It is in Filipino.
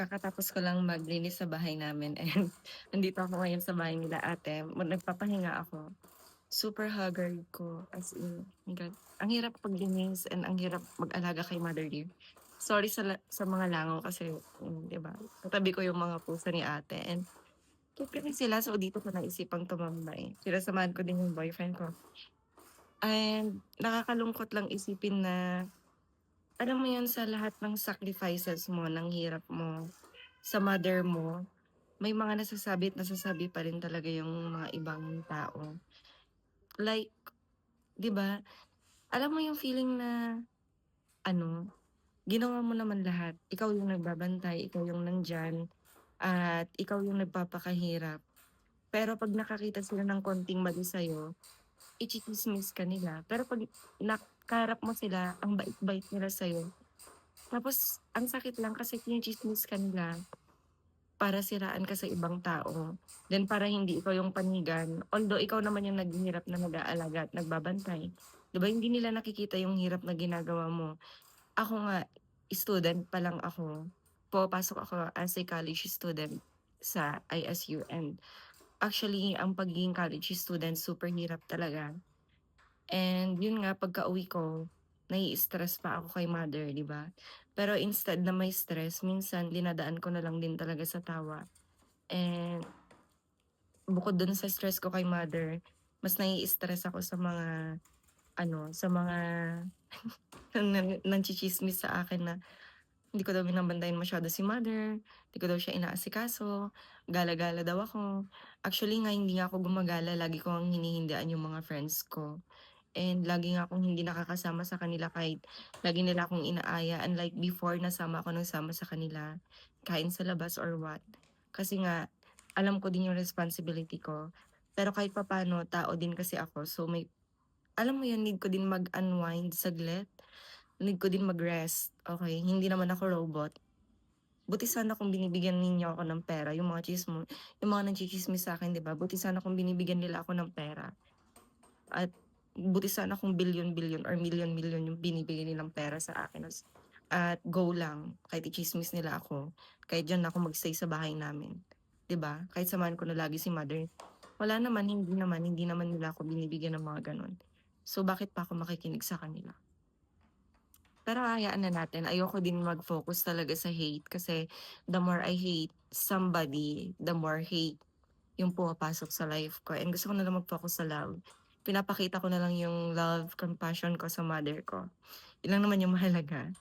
Kakatapos ko lang maglinis sa bahay namin and nandito ako ngayon sa bahay nila ate, nagpapahinga ako. Super haggard ko, as in, my God. Ang hirap paglinis and ang hirap mag-alaga kay mother dear. Sorry sa mga langaw kasi, 'di ba, katabi ko yung mga pusa ni ate and cute kasi sila so dito ko naisipang tumambay. Sinasamahan ko din yung boyfriend ko. And nakakalungkot lang isipin na alam mo yun sa lahat ng sacrifices mo, ng hirap mo, sa mother mo, may mga nasasabi at nasasabi pa rin talaga yung mga ibang tao. Like, 'di ba, alam mo yung feeling na ano, ginawa mo naman lahat. Ikaw yung nagbabantay, ikaw yung nandiyan, at ikaw yung nagpapakahirap. Pero 'pag nakakita sila ng konting mali sa'yo, itsitsismis ka nila. Pero 'pag kaharap mo sila, ang bait-bait nila sa'yo. Tapos ang sakit lang kasi tsismis ka nila para siraan ka sa ibang tao. Then para hindi ikaw yung panigan, although ikaw naman yung naghihirap na nag-aalaga at nagbabantay. 'Di ba hindi nila nakikita yung hirap na ginagawa mo. Ako nga, student pa lang ako. Pumapasok ako as a college student sa ISU and actually ang pagiging college student super hirap talaga. And yun nga pagkauwi ko, nai-stress pa ako kay mother, 'di ba? Pero instead na may stress, minsan dinadaan ko na lang din talaga sa tawa. And bukod dun sa stress ko kay mother, mas nai-stress ako sa mga ano, sa mga nangtsitsismis sa akin na hindi ko daw binabantayan masyado si mother, di ko daw siya inaasikaso, gala-gala daw ako. Actually nga hindi nga ako gumagala, lagi ko ngang hinihindian yung mga friends ko. And lagi nga akong hindi nakakasama sa kanila kahit lagi nila akong inaaya. Unlike before na sama ako ng sama sa kanila, kain sa labas or what. Kasi nga, alam ko din yung responsibility ko. Pero kahit papaano, tao din kasi ako. So may, alam mo yun, need ko din mag-unwind saglit. Need ko din mag-rest. Okay, hindi naman ako robot. Buti sana kung binibigyan ninyo ako ng pera, yung mga nangchichismis sa akin, 'di ba? Buti sana kung binibigyan nila ako ng pera. At buti sana kung bilyon-bilyon or milyon-milyon yung binibigay nilang pera sa akin at go lang kahit itsismis nila ako, kahit diyan ako mag-stay sa bahay namin, 'di ba? Kahit samahan ko na lagi si mother. Wala naman, hindi naman nila ako binibigyan ng mga gano'n. So, bakit pa ako makikinig sa kanila? Pero hayaan na natin, ayoko din mag-focus talaga sa hate kasi the more I hate somebody, the more hate yung pumapasok sa life ko and gusto ko na lang mag-focus sa love. Pinapakita ko na lang yung love, compassion ko sa mother ko. Yun lang naman yung mahalaga.